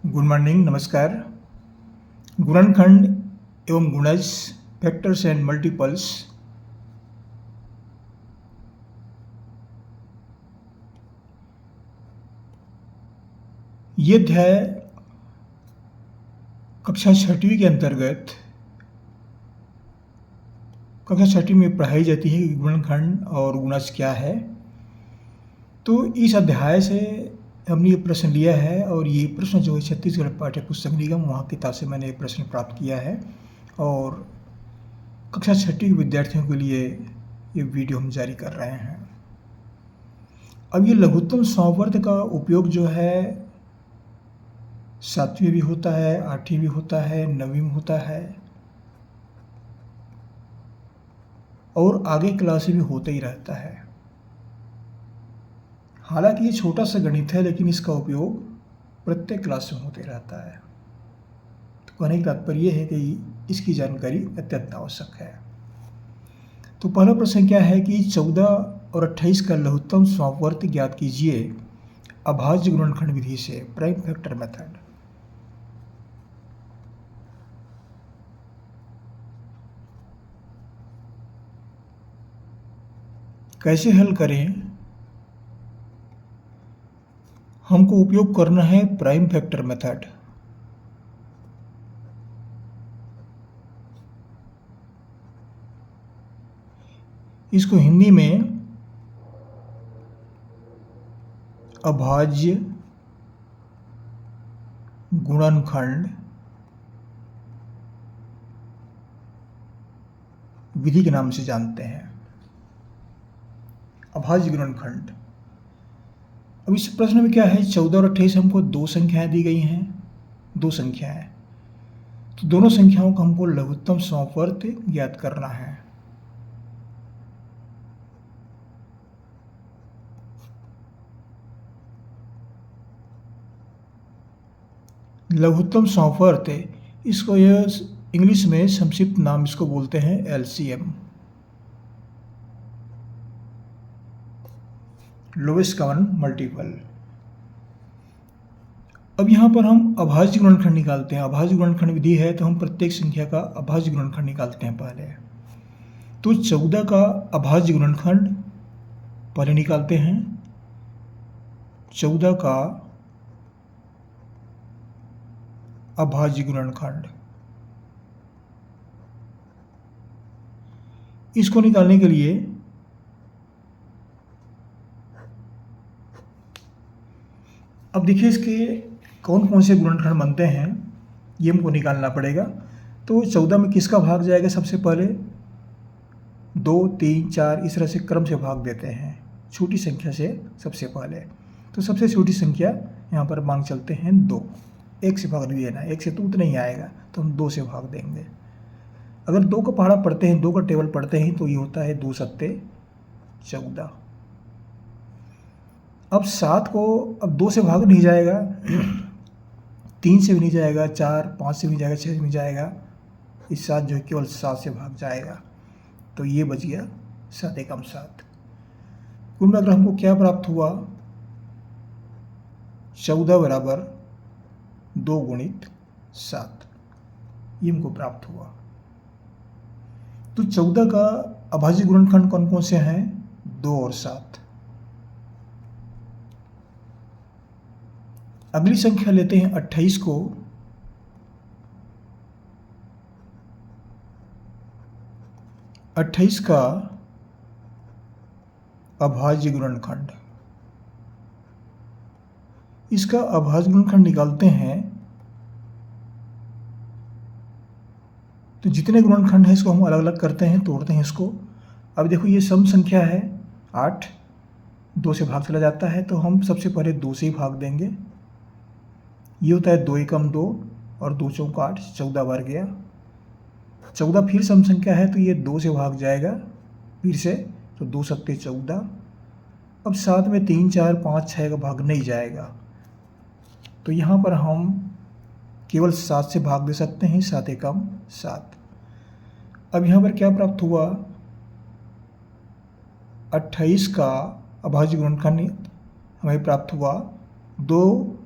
Good morning, नमस्कार। गुणनखंड एवं गुणज, फैक्टर्स एंड मल्टीपल्स। ये अध्याय कक्षा छठवीं के अंतर्गत कक्षा छठवीं में पढ़ाई जाती है कि गुणनखंड और गुणज क्या है। तो इस अध्याय से हमने ये प्रश्न लिया है और ये प्रश्न जो है छत्तीसगढ़ पाठ्य पुस्तक निगम वहाँ किताब से मैंने ये प्रश्न प्राप्त किया है और कक्षा छठी के विद्यार्थियों के लिए ये वीडियो हम जारी कर रहे हैं। अब ये लघुत्तम समवर्त का उपयोग जो है 7वीं भी होता है, 8वीं भी होता है, 9वीं में होता है और आगे क्लास में होता ही रहता है। हालांकि ये छोटा सा गणित है लेकिन इसका उपयोग प्रत्येक क्लास में होते रहता है। तो कहने का तात्पर्य यह है कि इसकी जानकारी अत्यंत आवश्यक है। तो पहला प्रश्न क्या है कि 14 और 28 का लघुत्तम समवर्त ज्ञात कीजिए अभाज्य गुणनखंड विधि से, प्राइम फैक्टर मेथड। कैसे हल करें? हमको उपयोग करना है प्राइम फैक्टर मेथड। इसको हिंदी में अभाज्य गुणनखंड विधि के नाम से जानते हैं। अभाज्य गुणनखंड। अब इस प्रश्न में क्या है, 14 और 28 हमको दो संख्याएं दी गई हैं, दो संख्याएं। तो दोनों संख्याओं का हमको लघुत्तम समवर्त ज्ञात करना है। लघुत्तम समवर्त, इसको यह इंग्लिश में संक्षिप्त नाम इसको बोलते हैं एलसीएम, लोवेस्ट कॉमन मल्टीपल। अब यहाँ पर हम अभाज्य गुणनखंड निकालते हैं। अभाज्य गुणनखंड विधि है तो हम प्रत्येक संख्या का अभाज्य गुणनखंड निकालते हैं पहले। तो 14 का अभाज्य गुणनखंड पहले निकालते हैं। 14 का अभाज्य गुणनखंड, इसको निकालने के लिए अब देखिए इसके कौन कौन से गुणनखंड बनते हैं ये हमको निकालना पड़ेगा। तो 14 में किसका भाग जाएगा? सबसे पहले 2, 3, 4 इस तरह से क्रम से भाग देते हैं छोटी संख्या से सबसे पहले। तो सबसे छोटी संख्या यहाँ पर मान चलते हैं 2। 1 से भाग नहीं देना, 1 से तो उतना नहीं आएगा तो हम 2 से भाग देंगे। अगर 2 का पहाड़ा पढ़ते हैं, 2 का टेबल पढ़ते हैं तो ये होता है 2 सत्ते 14। अब 7 को अब 2 से भाग नहीं जाएगा, 3 से भी नहीं जाएगा, 4, 5 से भी नहीं जाएगा, 6 से भी नहीं जाएगा। इस 7 जो है केवल 7 से भाग जाएगा। तो ये बच गया 7 एकम 7। कुल मिलाकर हमको क्या प्राप्त हुआ? 14 बराबर 2 गुणित 7, ये हमको प्राप्त हुआ। तो 14 का अभाज्य गुणनखंड कौन कौन से हैं? 2 और 7। अगली संख्या लेते हैं 28 को। 28 का अभाज्य गुणनखंड, इसका अभाज्य गुणनखंड निकालते हैं तो जितने गुणनखंड हैं इसको हम अलग अलग करते हैं, तोड़ते हैं इसको। अब देखो ये सम संख्या है 8, 2 से भाग चला जाता है तो हम सबसे पहले 2 से ही भाग देंगे। ये होता है 2 एकम 2 और 2 चौका 8, 14 बार गया। 14 फिर सम संख्या है तो ये 2 से भाग जाएगा फिर से, तो 2 सत्ते 14। अब 7 में 3, 4, 5, 6 का भाग नहीं जाएगा तो यहाँ पर हम केवल 7 से भाग दे सकते हैं, 7 एकम 7। अब यहाँ पर क्या प्राप्त हुआ? 28 का अभाज्य गुणनखंड हमें प्राप्त हुआ 2,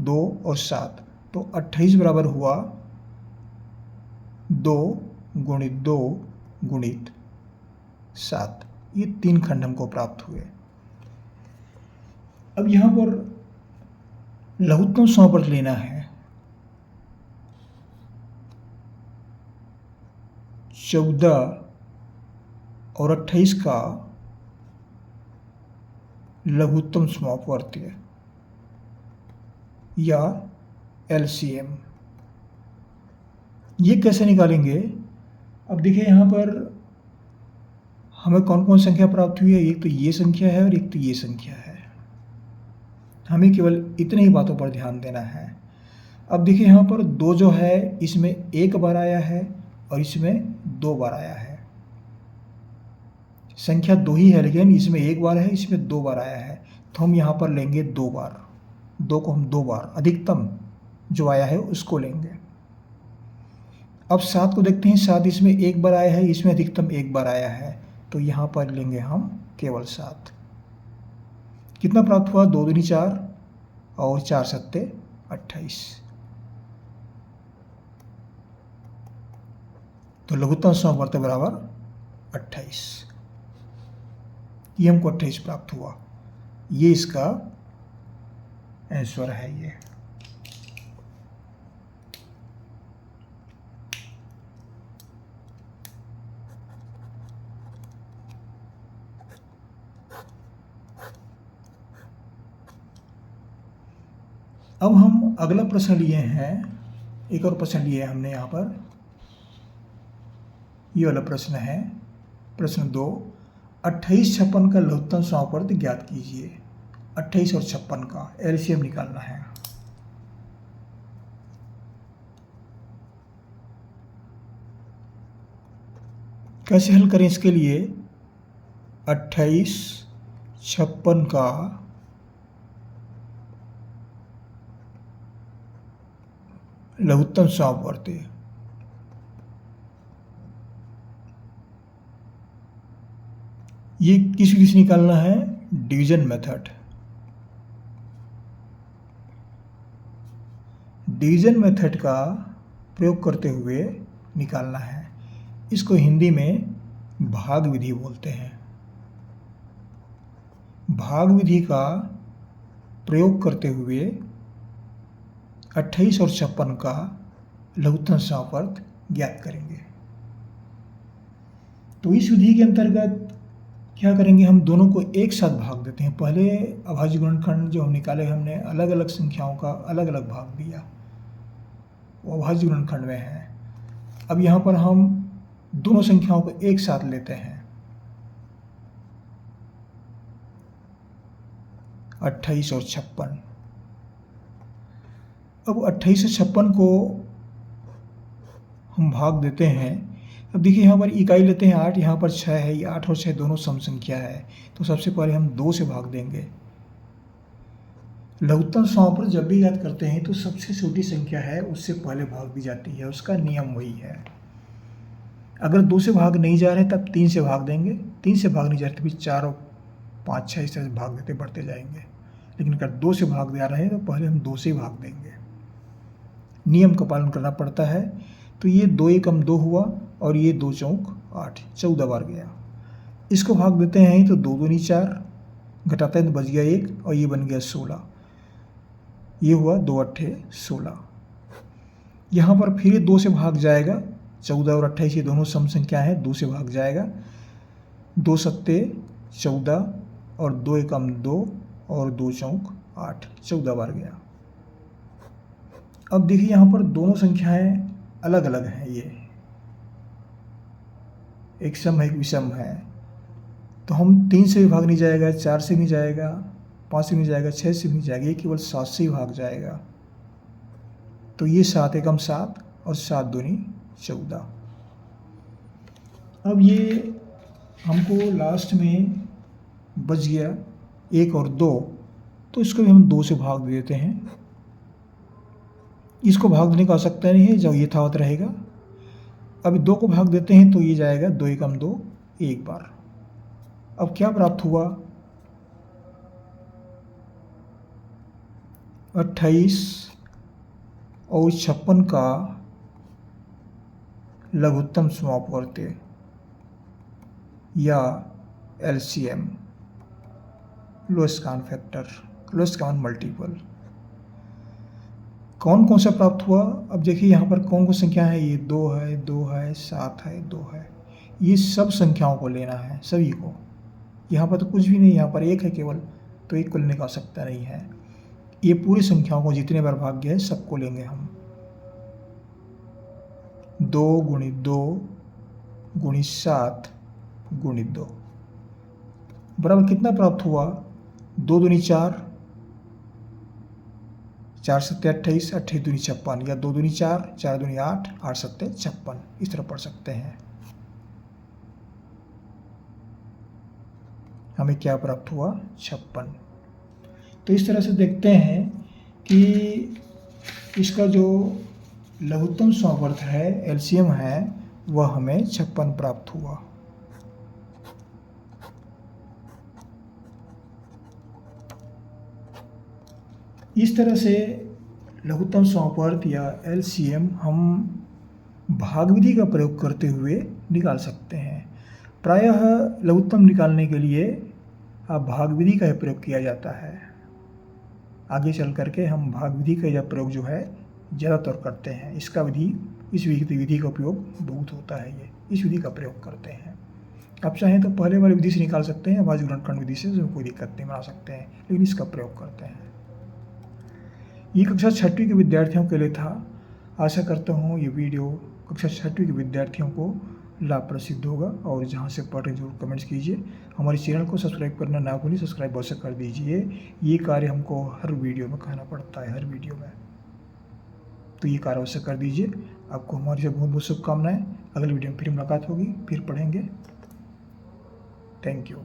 2 और 7। तो 28 बराबर हुआ 2 गुणित 2 गुणित 7। ये 3 खंड हमको प्राप्त हुए। अब यहाँ पर लघुत्तम समावर्त लेना है। 14 और 28 का लघुत्तम समापवर्तीय या LCM। ये कैसे निकालेंगे? अब देखिए यहाँ पर हमें कौन कौन संख्या प्राप्त हुई है। एक तो ये संख्या है और एक तो ये संख्या है। हमें केवल इतने ही बातों पर ध्यान देना है। अब देखिए यहाँ पर 2 जो है इसमें 1 बार आया है और इसमें 2 बार आया है। संख्या 2 ही है लेकिन इसमें 1 बार है, इसमें 2 बार आया है, तो हम यहाँ पर लेंगे 2 बार। 2 को हम 2 बार, अधिकतम जो आया है उसको लेंगे। अब 7 को देखते हैं। 7 इसमें 1 बार आया है, इसमें अधिकतम 1 बार आया है, तो यहाँ पर लेंगे हम केवल 7। कितना प्राप्त हुआ? 2 दूनी 4 और 4 सत्ते 28। तो लघुत्तम समावर्त बराबर 28। ये हमको 28 प्राप्त हुआ। ये इसका आंसर है। ये अब हम अगला प्रश्न लिए हैं। एक और प्रश्न लिए हमने यहाँ पर। ये वाला प्रश्न है, प्रश्न 2। 28 56 का लघुत्तम समावर्त ज्ञात कीजिए। 28 और 56 का LCM निकालना है। कैसे हल करें इसके लिए? 28 56 का लघुत्तम समावर्ती। ये किस विधि से निकालना है? Division method. डिवीजन मेथड का प्रयोग करते हुए निकालना है। इसको हिंदी में भाग विधि बोलते हैं। भाग विधि का प्रयोग करते हुए 28 और 56 का लघुत्तम समावर्त ज्ञात करेंगे। तो इस विधि के अंतर्गत क्या करेंगे? हम दोनों को एक साथ भाग देते हैं। पहले अभाज्य गुणनखंड जो हम निकाले, हमने अलग अलग संख्याओं का अलग अलग भाग दिया, वो अभाज्य गुणनखंड में है। अब यहाँ पर हम दोनों संख्याओं को एक साथ लेते हैं। 28 और 56। अब 28 से 56 को हम भाग देते हैं। अब देखिए यहाँ पर इकाई लेते हैं 8, यहाँ पर 6 है। ये 8 और 6 दोनों सम संख्या है, तो सबसे पहले हम 2 से भाग देंगे। लघुत्तम समावर्त जब भी याद करते हैं तो सबसे छोटी संख्या है उससे पहले भाग दी जाती है। उसका नियम वही है। अगर 2 से भाग नहीं जा रहे तब 3 से भाग देंगे। 3 से भाग नहीं जा रहे तो फिर 4 और 5 6 इस तरह से भाग देते बढ़ते जाएंगे। लेकिन अगर 2 से भाग जा रहे हैं तो पहले हम 2 से ही भाग देंगे। नियम का पालन करना पड़ता है। तो ये 2 एकम 2 हुआ और ये 2 चौक 8, 14 बार गया। इसको भाग देते हैं तो 2 दूनी 4, घटाते हैं तो बच गया 1 और ये बन गया 16। ये हुआ 2 अट्ठे 16। यहाँ पर फिर 2 से भाग जाएगा। 14 और 28 ये दोनों सम संख्या है, 2 से भाग जाएगा। 2 सत्ते 14 और 2 एकम 2 और 2 चौक 8, 14 बार गया। अब देखिए यहाँ पर दोनों संख्याएं अलग अलग हैं। ये एक सम है एक विषम है, तो हम 3 से भी भाग नहीं जाएगा, 4 से भी जाएगा, 5 से भी जाएगा, 6 से भी जाएगा। ये केवल 7 से ही भाग जाएगा। तो ये 7 एकम 7 और 7 दूनी 14। अब ये हमको लास्ट में बच गया 1 और 2, तो इसको भी हम 2 से भाग देते हैं। इसको भाग देने की आवश्यकता नहीं है, जब यथावत रहेगा। अभी 2 को भाग देते हैं तो ये जाएगा 2 एकम 2 एक बार। अब क्या प्राप्त हुआ? 28 और 56 का लघुत्तम समापवर्ती या LCM, lowest common factor, lowest common multiple, कौन कौन सा प्राप्त हुआ। अब देखिए यहाँ पर कौन कौन संख्या है, ये 2 है, 2 है, 7 है, 2 है, ये सब संख्याओं को लेना है, सभी को। यहाँ पर तो कुछ भी नहीं, यहाँ पर 1 है केवल, तो 1 को लेने का आवश्यकता नहीं है। ये पूरी संख्याओं को जितने बार भाग्य है सबको लेंगे हम। 2 गुणित 2 गुणित 7 गुणित 2 बराबर कितना प्राप्त हुआ, 2 दूनी 4, 4 सत्ते 28, 28 दूनी 56, या 2 दूनी 4, 4 दूनी 8, 8 सत्ते 56, इस तरह पढ़ सकते हैं। हमें क्या प्राप्त हुआ, 56। तो इस तरह से देखते हैं कि इसका जो लघुत्तम समापवर्त है, LCM है, वह हमें 56 प्राप्त हुआ। इस तरह से लघुत्तम समापवर्त या LCM हम भाग विधि का प्रयोग करते हुए निकाल सकते हैं। प्रायः लघुत्तम निकालने के लिए भाग विधि का प्रयोग किया जाता है। आगे चल करके हम भाग विधि का यह प्रयोग जो है ज़्यादातर करते हैं। इसका विधि, इस विधि का उपयोग बहुत होता है, ये इस विधि का प्रयोग करते हैं। आप चाहें तो पहले वाली विधि से निकाल सकते हैं, अभाज्य गुणनखंड विधि से, उसमें कोई दिक्कत नहीं, बना सकते हैं, लेकिन इसका प्रयोग करते हैं। ये कक्षा 6वीं के विद्यार्थियों के लिए था। आशा करता हूँ ये वीडियो कक्षा 6वीं के विद्यार्थियों को लाभप्रद सिद्ध होगा, और जहाँ से पढ़ रहे जरूर कमेंट्स कीजिए। हमारे चैनल को सब्सक्राइब करना ना भूलिए, सब्सक्राइब अवश्य कर दीजिए। ये कार्य हमको हर वीडियो में कहना पड़ता है, हर वीडियो में, तो ये कार्य अवश्य कर दीजिए। आपको हमारी से बहुत बहुत शुभकामनाएं। अगले वीडियो में फिर मुलाकात होगी, फिर पढ़ेंगे। Thank you.